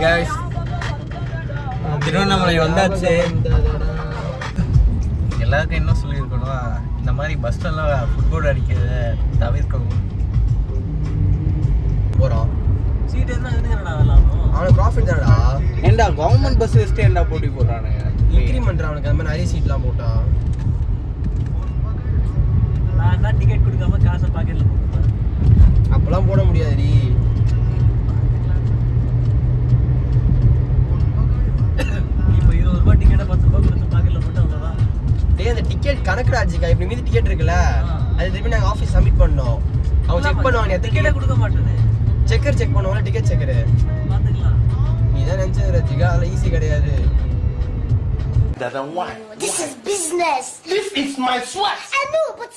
Guys, Tiruvannamalai வந்தாச்சு. எல்லாருக்கும் என்ன சொல்லியிருக்கணும், இந்த மாதிரி பஸ்லலாம் ஃபுட்போர்ட் அடிக்கிறத தவிர்க்கவும் போகிறோம். சீட் என்ன அவனுக்கு ப்ராஃபிட் தானடா. ஏண்டா கவர்மெண்ட் பஸ் வச்சுட்டு ஏண்டா போட்டி போடுறானுங்க? இன்க்ரிமெண்ட் அவனுக்கு அந்த மாதிரி நிறைய சீட்லாம் போட்டான். நான் தான் டிக்கெட் கொடுக்காம காசை பாக்கெட்டில் போட்டுப்பேன். அப்போலாம் போட முடியாதுடி. இப்போ 20 ரூபாய் டிக்கெட்டை 10 ரூபாய் கொடுத்து பாக்கெட்டில் போட்டு அவ்வளோதான். டே அந்த டிக்கெட் கணக்கு ஆச்சுக்கா. இப்போ மீதி டிக்கெட் இருக்குல்ல, அது திருப்பி நாங்கள் ஆஃபீஸ் சப்மிட் பண்ணோம். அவங்க செக் பண்ணுவாங்க. டிக்கெட்டே கொடுக்க மாட்டேன்னு செக்கர் செக் பண்ணுவாங்க. டிக்கெட் செக்கரு பார்த்துக்கலாம். நீ தான் நினச்சது ரஜிகா, அதெல்லாம் ஈஸி கிடையாது. This is business. This is my sweat. I know, but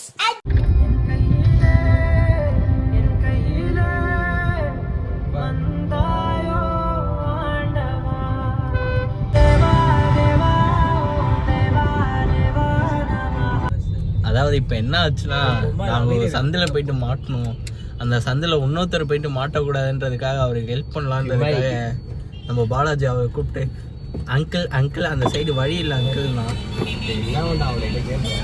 அதாவது இப்போ என்ன ஆச்சுன்னா, நாங்கள் ஒரு சந்தில் போயிட்டு மாட்டணும். அந்த சந்தில் இன்னொருத்தர் போயிட்டு மாட்டக்கூடாதுன்றதுக்காக அவருக்கு ஹெல்ப் பண்ணலான்றதுக்காக நம்ம பாலாஜி அவரை கூப்பிட்டு, அங்கிள் அங்கிள் அந்த சைடு வழி இல்லை அங்கிள்னா எல்லாம் ஒன்று அவர்கிட்ட கேட்பேன்.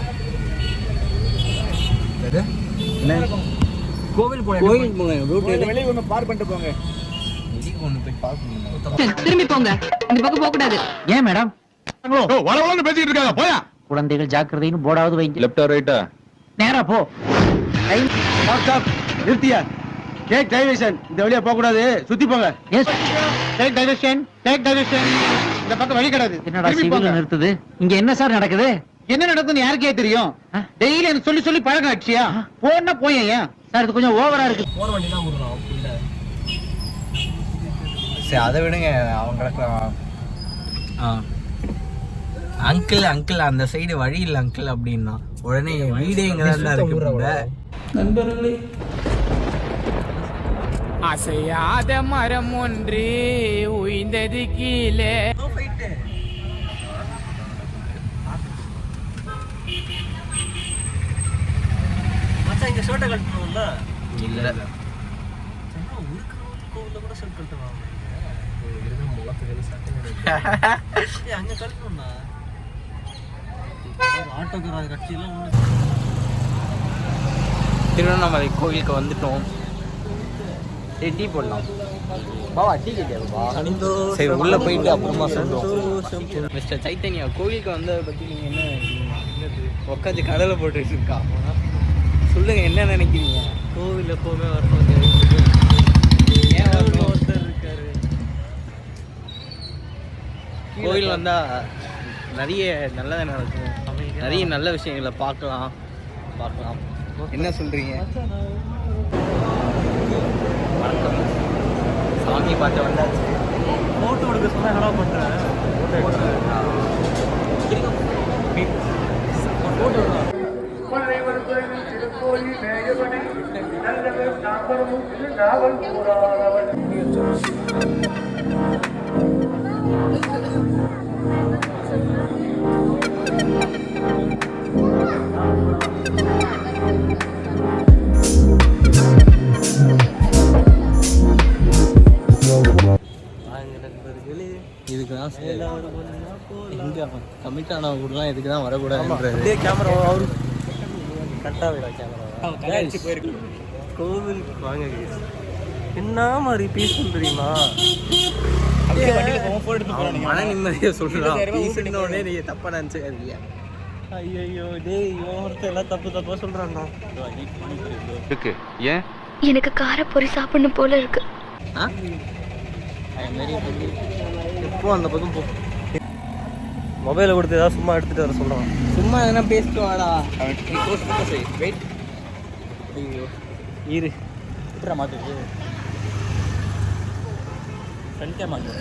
கோவில் போங்க வெளியே ஒன்று பார்க் பண்ணிட்டு போங்க. வெளியே ஒன்று போய் பார்க்கணும். திரும்பி போங்க, இந்த பக்கம் போக கூடாது. ஏன் மேடம் வளவளன்னு பேசிட்டு இருக்காங்க? போயா குழந்தைகள் ஜாக்கிரதைன்னு போர்டாவது வைங்க. லெஃப்டா ரைட்டா? நேரா போ. நிறுத்தியா? Take diversion. இந்த வழியா போக கூடாது, சுத்தி போங்க. Yes take diversion. Take diversion. இந்த பக்கம் வழி கிடையாது. என்னடா சிவில நிறுத்துது? இங்க என்ன சார் நடக்குது? என்ன நடக்குதுன்னு யாருக்கே தெரியும்? டெய்லி எனக்கு சொல்லி சொல்லி பழக்கம் ஆச்சியா? போனா போயேன். ஏன் சார் இது கொஞ்சம் ஓவரா இருக்கு. போற வண்டி தான் விடுறோம். சரி அதை விடுங்க, அவங்களுக்கு அங்கிள் அங்கிள் அந்த சைடு வழி இல்லை அங்கிள் அப்படின்னா உடனே வீடே இங்கே தான் இருக்கு. நண்பர்களே, அசையாத மரம் ஒன்று உய்ந்தது கீழே. இந்த ஷர்ட்டை கட்டணும்ல? இல்லை கோவில்ல கூட ஷர்ட் கட்டணும். அங்க கட்டணும்னா ஆட்டோக்கார கட்சியெல்லாம் திருவண்ணாமலை கோயிலுக்கு வந்துட்டோம். டீ போடலாம். பாவா டீ கேட்டியாப்பா? சரி உள்ள போயிட்டு அப்புறமா சொல்லுவோம். மிஸ்டர் சைத்தன்யா, கோயிலுக்கு வந்ததை பற்றி நீங்கள் என்ன நினைக்கிறீங்க? உட்காந்து கடலை போட்டுட்டு இருக்கா, சொல்லுங்க என்ன நினைக்கிறீங்க? கோவில் எப்போவுமே வரணும். ஏன் வரணும்? ஒருத்தர் இருக்காரு. கோயில் வந்தால் நிறைய நல்லது நடக்கும், நிறைய நல்ல விஷயங்களை பார்க்கலாம். என்ன சொல்கிறீங்க? வணக்கம். சாமி பார்த்து வந்தாச்சு. ஃபோட்டோ எடுக்க சொன்னா என்ன பண்ணுறேன்? ஃபோட்டோ இதுக்கு தான் எங்கே கமிட் ஆனவங்க கூடலாம் இதுக்கு தான் வரக்கூடாதுன்றது. கேமரா அவரு கரெக்டாக விடா கேமரா போயிருக்கு. கோவிலுக்கு வாங்க. என்ன மாதிரி பீஸ்ஃபுல் தெரியுமா? மன நிம்மதியை சொல்கிறான். பீஸ்னோடனே நீங்கள் தப்பாக நினச்சிக்காதீங்க. ஐயோ டேய், இவன் ஒருத்தர் எல்லாம் தப்பா சொல்கிறான்டா. இருக்கு ஏன் எனக்கு காரப்பொரி சாப்பிடணும் போல இருக்கு. எப்போ அந்த பக்கம் போ. மொபைலை கொடுத்து ஏதாவது சும்மா எடுத்துகிட்டு வர சொல்கிறான். சும்மா எதனா பேசிட்டு வாடா. வெயிட். ஐயோ இரு விட்டுற மாட்டேங்குது. ஃப்ரண்ட் கேமரா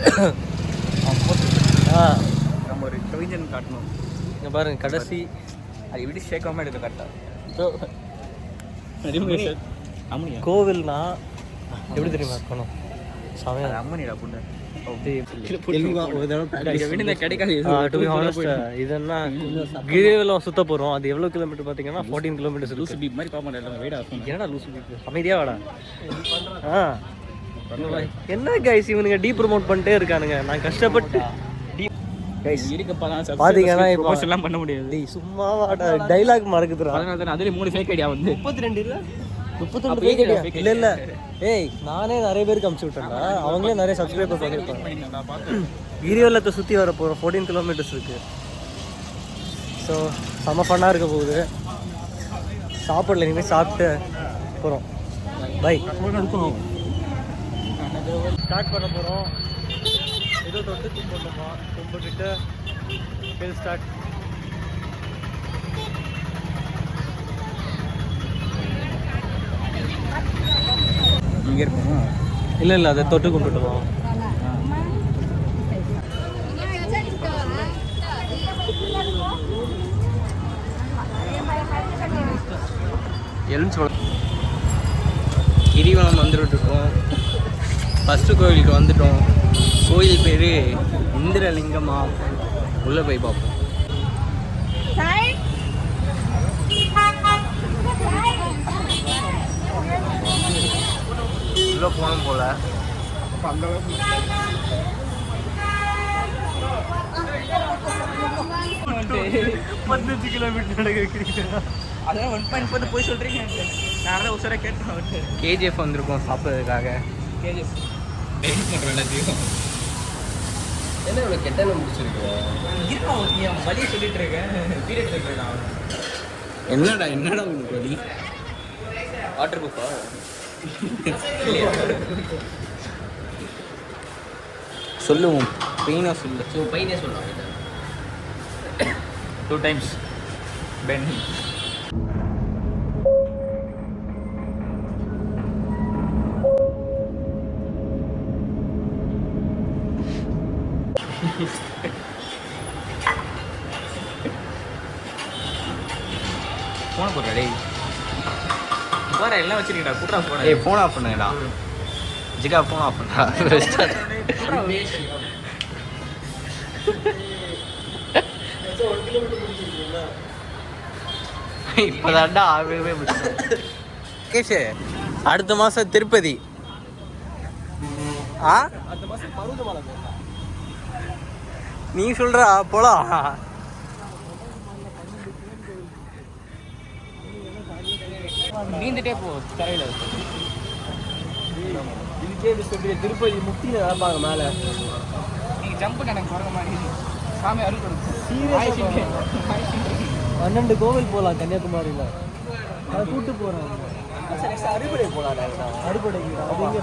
நம்ம ஒரு கவிஞன் காட்டணும். இங்கே பாருங்க, கடைசி அது எப்படி ஷேக்காமல் எடுத்து கரெக்டாக. கோவில்னா எப்படி தெரியுமா இருக்கணும்? சமையல் அம்மனிடா புண்ணு இதெல்லாம் கிரிவலம் சுத்த போகிறோம். அது எவ்வளோ கிலோமீட்டர் பார்த்தீங்கன்னா 14 கிலோமீட்டர்ஸ். லூசு பீப் மாதிரி பார்க்க மாட்டேன். என்னடா லூசு பீப்? அமைதியாக வாடா. என்ன கைஸ் இவனுங்க டீ ப்ரோமோட் பண்ணிட்டே இருக்கானுங்க. நான் கஷ்டப்பட்டு கைஸ் பாத்தீங்கன்னா இப்போ எல்லாம் பண்ண முடியாது. டேய் சும்மா வாடா டைலாக் மறக்குதுடா. அதனால தான் அதுல 3 ஃபேக் ஐடியா வந்து 32 இல்ல 32 fake idea. இல்ல ஏய் நானே நிறைய பேருக்கு அனுப்பிச்சு விட்டேன்டா. அவங்களே நிறைய சப்ஸ்கிரைபர்ஸ் பண்ணிருப்பாங்க. கிரிவலத்தை சுத்தி வர போறோம். 14 கிலோமீட்டர்ஸ் இருக்கு. ஸோ செம்ம ஃபன்னாக இருக்க போகுது. சாப்பிடல இனிமேல் சாப்பிட்டு போகிறோம். பை. ஸ்டார்ட் பண்ண போகிறோம். ஏதோ தொட்டு கும்பிடணுமா, கும்பிட்டுட்டு ஃபெல் ஸ்டார்ட். இங்கே இருக்குமா? இல்லை அதை தொட்டு கும்பிட்டுவோம். எலுமிச்சம்பழம் கிரிவலம் வந்துட்டுருக்கோம். ஃபஸ்ட்டு கோயிலுக்கு வந்துட்டோம். கோயில் பேர் இந்திரலிங்கமா. உள்ளே போய் பார்ப்போம். உள்ளே போனோம் போல். 15 கிலோமீட்டர் நடக்க வைக்கிறீங்க. அதெல்லாம் 1.4 போய் சொல்கிறீங்க. நான் தான் உசாராக கேட்டேன். கேஜிஎஃப் வந்திருக்கோம் சாப்பிட்றதுக்காக. கேஜிஎஃப் என்ன இவ்வளோ கெட்ட முடிச்சிருக்கு? இருக்கோம் வழியை சொல்லிட்டு இருக்கேன். பீரியட் இருக்கேன். என்னடா உங்களுக்கு வழி? வாட்டர் ப்ரூஃபா? சொல்லுவோம். பெயினாக சொல்லு. பையனே சொல்லுவாங்க. 2 times Ben. ஃபோனை போடுறா டேய். போகிற எல்லாம் வச்சுருக்கீங்கடா. கூட்டா ஃபோனை. ஏய் ஃபோன் ஆஃப் பண்ணுங்கடா. ஜிகா ஃபோன் ஆஃப் பண்ணுறா. இப்போதாண்டா ஆகவே கேஷ். அடுத்த மாதம் திருப்பதி. அடுத்த மாதம் பருவதமலை போகலாம். நீ சொல்கிறா போலாம். நீந்துட்டே போ தரையில். இதுக்கே இது சொல்லி திருப்பதி முக்தியில் நடப்பாங்க மேலே. நீங்கள் ஜம்ப் எனக்கு போகிற மாதிரி சாமி அருள் கொடுக்கும். 12 கோவில் போகலாம் கன்னியாகுமரியில். அதை கூப்பிட்டு போகிறோம். அறுபடை போகலாம். அறுபடைக்கு அப்படிங்க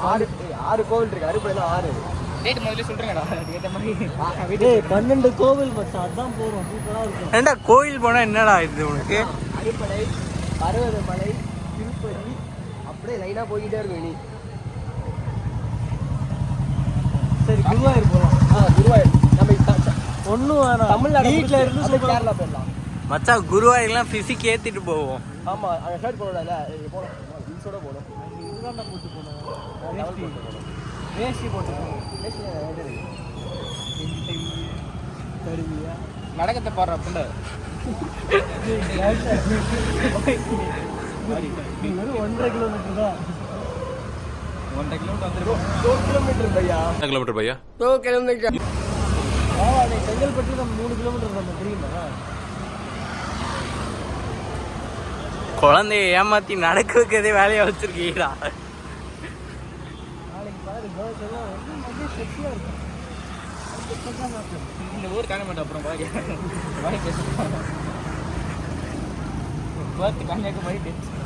6 கோவில் இருக்கு. அறுபடையில் 6. டேட் முதல்ல சொல்கிறேங்கடா. ஏற்ற மாதிரி 12 கோவில் மச்சான். அதான் போகிறோம். சூப்பராக இருக்கும். ஏண்டா கோயில் போனால் என்னடா இது உனக்கு? அறுபடை, பருவதமலை, திருப்பதி அப்படியே லைனாக போய்கிட்டே இருக்கும். இனி சரி குருவாயூர் போகலாம். குருவாயூர் நம்ம ஒன்றும் வேணாம். தமிழ்நாடு வீட்டில் இருந்து கேரளா போயிடலாம். மச்சான் குருவாயூர்லாம் ஃபிசிக் ஏற்றிட்டு போவோம். ஆமாம் அங்கே ஷர்ட் போடல. போகலாம். ஜீன்ஸோட போகணும். இதுதான் போட்டு போகணும். வேஷ்டி போட்டு தருவியா நடக்கத்தை பாடுற அப்படின்ட. 1.5 கிலோமீட்டர் தான். 1.5 கிலோமீட்டர் வந்துருக்கோம். 2 கிலோமீட்டர் பையா. 2 கிலோமீட்டர் பையா. 2 கிலோமீட்டர். செங்கல்பட்டு நம்ம 3 கிலோமீட்டர் நம்ம தெரியுமா? குழந்தைய ஏமாத்தி நடக்க வைக்கிறதே வேலையை வச்சிருக்கீங்களா? நாளைக்கு பாரு கேர்ள்ஸ் எல்லாம் ரொம்ப செக்ஸியாக இருக்கும். இந்த ஊர் காண மாட்டோம். அப்புறம் பாருங்க வாய் பேசுகிறோம். பார்த்து கன்னியாகுமரி பேசிக்கிங்க.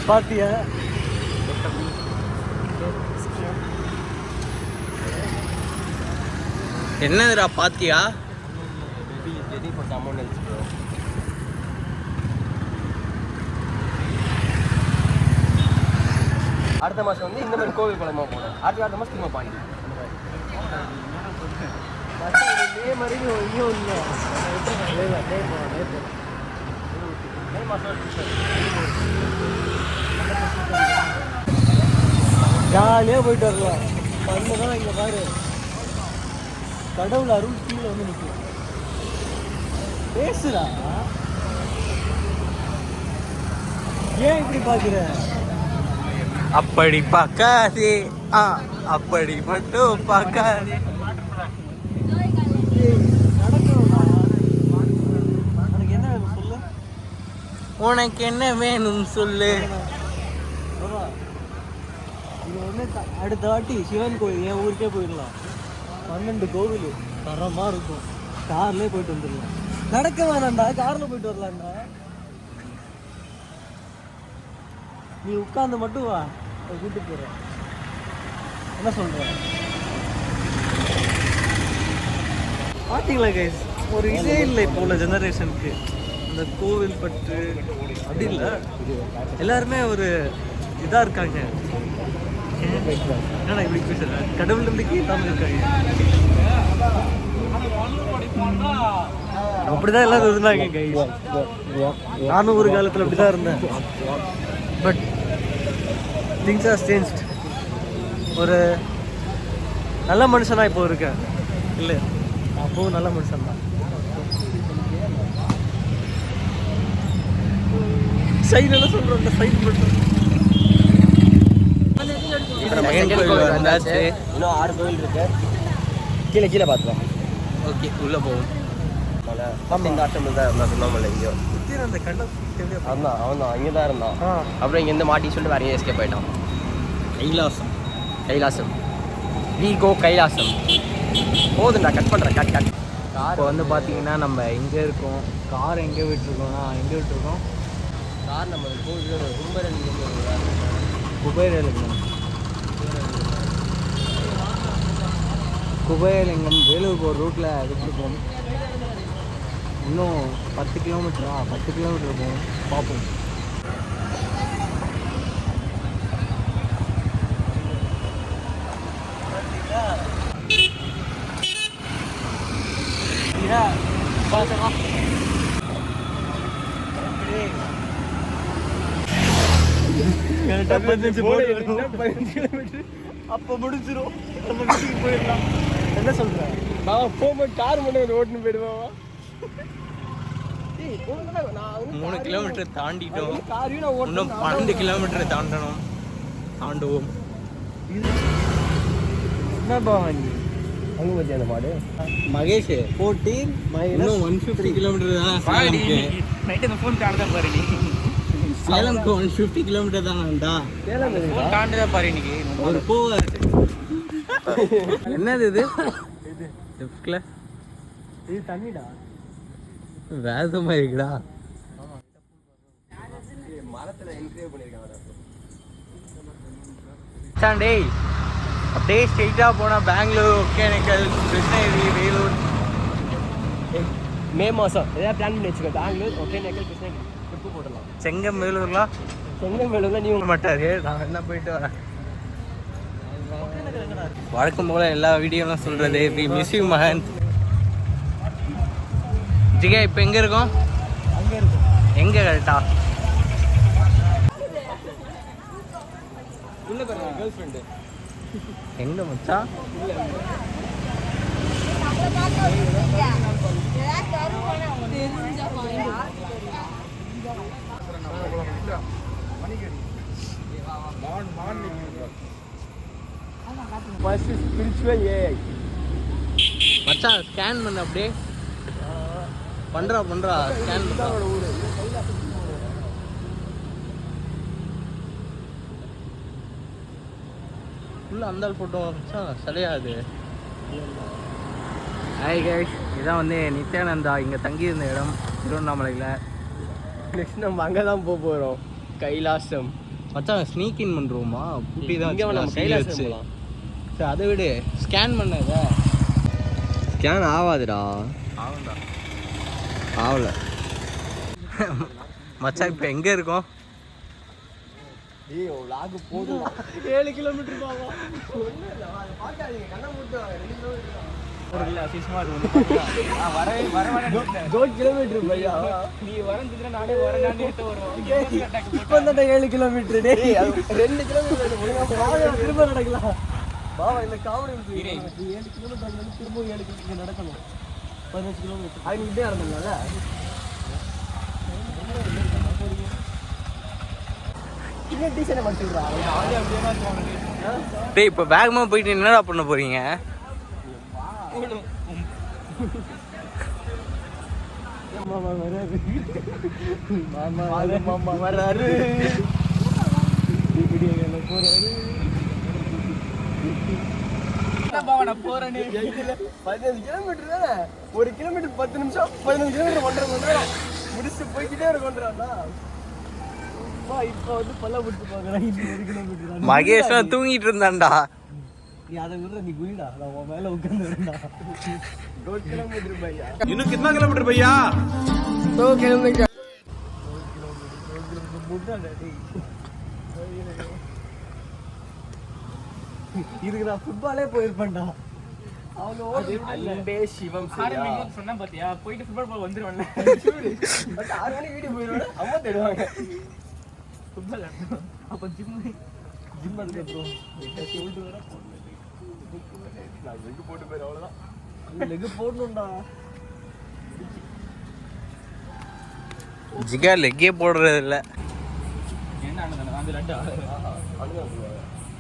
பாத்தியா என்னதுடா பாத்தியா? அடுத்த மாதம் வந்து இந்த மாதிரி கோவில் குளமாக போகணும். அடுத்த மாதம் திரும்ப பாண்டி. இதே மாதிரி இன்னும் இல்லை. ஜாலியாக போயிட்டு வரலாம். பண்ணுதான் இங்கே பாரு கடவுள் அருள் கீழே வந்து நிற்கும். பேசுடா, ஏன் இப்படி பார்க்குற? அப்படி பார்க்காதே, அப்படி மட்டும் பார்க்காதே. உனக்கு என்ன வேணும் சொல்லு. உனக்கு என்ன வேணும் சொல்லு. இது வந்து அடுத்த வாட்டி சிவன் கோயில் என் ஊருக்கே போயிடலாம். 12 கோவில் தரமாக இருக்கும். கார்லேயே போயிட்டு வந்துடலாம். நடக்க வேணாண்டா, காரில் போயிட்டு வரலாம்டா. நீ உட்காந்து மட்டும் வா, கூப்பிட்டு போகிறேன். என்ன சொல்கிற? பார்த்தீங்களா கைஸ், ஒரு இதே இல்லை இப்போ உள்ள ஜெனரேஷனுக்கு. இந்த கோவில் பற்று அப்படி இல்லை, எல்லாருமே ஒரு இதாக இருக்காங்க. என்னடா இப்படி பேசுற? கடவுள் நம்பிக்கை இல்லாமல் இருக்காங்க. அப்படிதான் எல்லாரும் இருந்தாங்க கைஸ். நானும் ஒரு காலத்தில் அப்படி தான் இருந்தேன். But things are changed. ஒரு நல்ல மனுஷனா இப்போ இருக்கேன். இல்லை, அப்போவும் நல்ல மனுஷன் தான். சைடு என்ன சொல்கிறோம், அந்த சைடு மட்டும். வந்தாச்சு. இன்னும் 6 கோவில் இருக்கு. கீழே கீழே பார்த்துக்கலாம். ஓகே, உள்ளே போவோம். இந்த ஆட்டம் தான் இருந்தான், சொன்னாமல்ல இங்கேயோ. அந்த கண்டம் அவன் தான் இங்கே தான் இருந்தான். அப்புறம் இங்கேருந்து மாட்டி சொல்லிட்டு வேற எஸ்கேப் ஆகிட்டான். Kailasam we go Kailasam. போதுண்டா, கட் பண்ணுறேன். கட். இப்போ வந்து பார்த்தீங்கன்னா நம்ம எங்கே இருக்கோம், கார் எங்கே விட்டுருக்கோம்னா எங்கே விட்டுருக்கோம்? கார் நம்ம கோவில் குபேரலிங்கம் வேலூர் போகிற ரூட்டில் விட்டுருக்கோம். இன்னும் 10 கிலோமீட்டரா, 10 கிலோமீட்டர் இருக்கும். பார்ப்போம். அப்போ முடிச்சிரும், நம்ம வீட்டுக்கு போயிடலாம். என்ன சொல்ற பாவா? போகும்போது கார் மட்டும் ஓட்டுன்னு போயிடுவாவா? 3 கிலோமீட்டர் தாண்டிட்டோம். இன்னும் 12 கிலோமீட்டர் தாண்டுவோம். என்ன பாவா நீ அங்கே பற்றி அந்த மாடு மகேஷ் 14 இன்னும் 150 கிலோமீட்டர் தான் சேலம்க்கு. நைட்டு அந்த ஃபோன் தாண்டதான் பாரு நீ. சேலம்க்கு 150 கிலோமீட்டர் தான்டா. ஃபோன் தாண்டதான் பாரு இன்னைக்கு. ஒரு போவார். என்னது இது? லெஃப்ட்ல இது தண்ணிடா. வேதமா இருக்குடா. மரத்தில் என்ட்ரியே பண்ணியிருக்காங்க. டேய், அப்படியே ஸ்ட்ரெயிட்டாக போனால் பெங்களூர், ஒகேனக்கல், கிருஷ்ணகிரி, வேலூர். மே மாதம் எதாவது பிளான் பண்ணி வச்சுக்கோ. பெங்களூர், ஒகேனக்கல், கிருஷ்ணகிரி ட்ரிப்பு போடலாம். செங்கம் வேலூர்லாம் செங்கமேலூர்ல நீ மாட்டாரு. நான் என்ன போயிட்டு வரேன். வழக்கம் போல் எல்லா வீடியோலாம் சொல்கிறது வி மிஸ் யூ மகன். ஜிகா இப்போ எங்கே இருக்கோம்? அங்கே இருக்கும். எங்கே கரெக்டா? உள்ள பாருங்க, கேர்ள் ஃப்ரெண்டு. எங்கே மச்சான்? மச்சான் ஸ்கேன் பண்ண அப்படியே பண்றா ஸ்கேன் பண்ணா. உள்ள அந்த ஃபோட்டோ மச்சான் சரியாது. ஹாய் கைஸ், இதான் வந்து நித்யானந்தா இங்கே தங்கியிருந்த இடம் திருவண்ணாமலையில். நெக்ஸ்ட் நம்ம அங்கே தான் போகிறோம், கைலாசம். மச்சான் ஸ்னீக் இன் பண்ணுறோமா? பூட்டி தான் இங்கே நம்ம கைலாசம் போகலாம். சரி அதை விடு, ஸ்கேன் பண்ணத ஸ்கேன் ஆகாதுடா. ஆகும்டா. ஆகல மச்சான் இப்போ எங்கே இருக்கோம்? 7 கிலோமீட்டர் பாவா. கிலோமீட்டர் நீ வரஞ்சிட்டு நானே வரேன். இப்போ 7 கிலோமீட்டர். 2 கிலோமீட்டர் திரும்ப நடக்கலாம். பாவா இந்த காமெடி 7 கிலோமீட்டர் திரும்ப 7 கிலோமீட்டர் நடக்கணும் 15 கிலோமீட்டர் அது இப்படியே நடந்தல இன்னும் டீசன்ட் பண்ணிடுறா டேய் இப்போ வேகமா போயிட்டு என்னடா பண்ண போறீங்க? மாமா வராரு போறேன்னு 15 கிலோமீட்டர் தானே 1 கிலோமீட்டர் 10 நிமிஷம் 15 கிலோமீட்டர் 1.5 மணி நேரம் முடிச்சு போய்கிட்டே இருக்கோன்றாடா இப்போ வந்து பல்ல விட்டு பாக்குறேன் 1 கிலோமீட்டர் மகேஷ்லாம் தூங்கிட்டு இருந்தான்டா. நீ அதை விடுற நீ குயிடா நான் உன் மேல உட்கார்ந்து வரேன்டா 2 கிலோமீட்டர் பையா இன்னும் कितना किलोमीटर भैया 2 கிலோமீட்டர் இதுக்கு நான் ஃபுட்பாலே போயிருப்பேன்டா அன்பே சிவம் சொன்னா பாத்தியா போயிட்டு ஃபுட்பால் போல வந்துருவான்ல 6 மணிக்கு வீட்டுக்கு போயிடுவாங்க அம்மா தேடுவாங்க ஃபுட்பால் அப்ப ஜிம் அதுக்கு அப்புறம் சொல்லிட்டு வர நான் லெக் போட்டு போயிரு அவ்வளவுதான் லெக் போடணும்டா ஜிகா லெக்கே போடுறது இல்லை. என்ன ஆனது அந்த லட்டா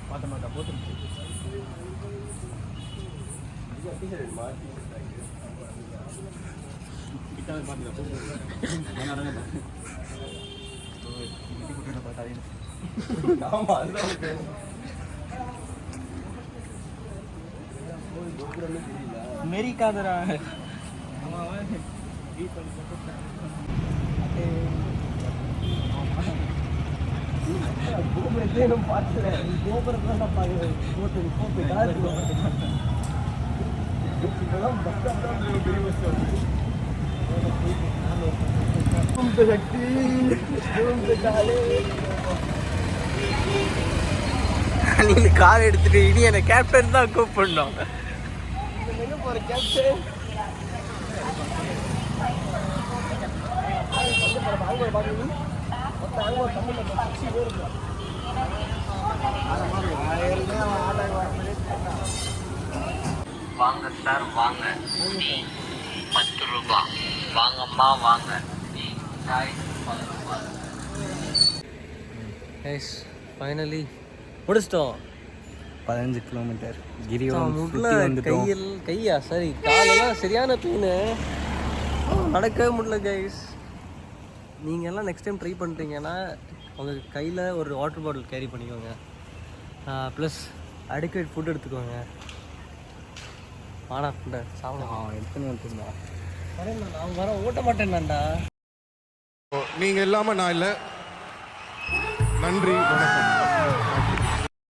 மாட்ட மாட்டா போட்டுருச்சு மெரிக்காதரா கோபுரத்தையும் பார்க்கல கோபுரத்தை தான் பார்க்குறேன் நீ கார் எடுத்துட்டு இனி என்ன கேப்டன் தான் கூப்பிடணும். போற கேப்டன் வாங்க சார் வாங்க 10 ரூபாய் வாங்கம்மா வாங்க. ஃபைனலி முடிச்சிட்டோம் 15 கிலோமீட்டர் கிரி கையா சரி காலெல்லாம் சரியான பெயின் நடக்கவே முடியல கைஸ். நீங்கள் எல்லாம் நெக்ஸ்ட் டைம் ட்ரை பண்ணுறீங்கன்னா உங்கள் கையில் ஒரு வாட்டர் பாட்டில் கேரி பண்ணிக்கோங்க, ப்ளஸ் அடிக்குவேட் ஃபுட் எடுத்துக்கோங்க. வாடா ஃபுட்டை சாப்பிடலாம் எடுத்துன்னு வந்துருந்தா வரேன் நான் வரேன் ஓட்ட மாட்டேன்னாண்டா. நீங்க இல்லாம நான் இல்ல. நன்றி, வணக்கம்.